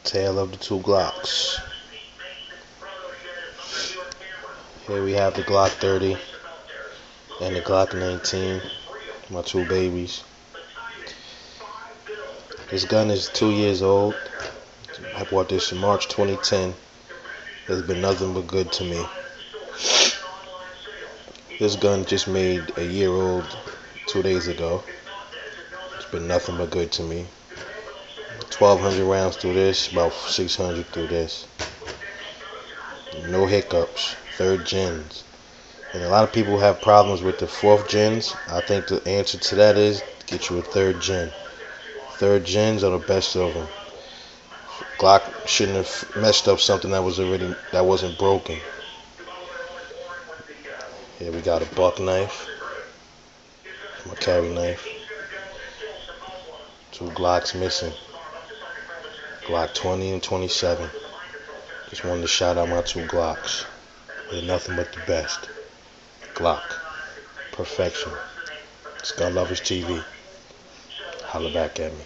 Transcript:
Tale of the two Glocks. Here we have the Glock 30 and the Glock 19, my two babies. This gun is 2 years old. I bought this in March 2010. It's been nothing but good to me. This gun just made a year old 2 days ago. It's been nothing but good to me. 1,200 rounds through this, about 600 through this. No hiccups, 3rd gens. And a lot of people have problems with the 4th gens. I think the answer to that is get you a 3rd gen. 3rd gens are the best of them. Glock shouldn't have messed up something that wasn't broken. Here we got a buck knife, my carry knife. 2 Glocks missing. Glock 20 and 27. Just wanted to shout out my 2 Glocks. They're nothing but the best. Glock. Perfection. It's Gun Lovers TV. Holla back at me.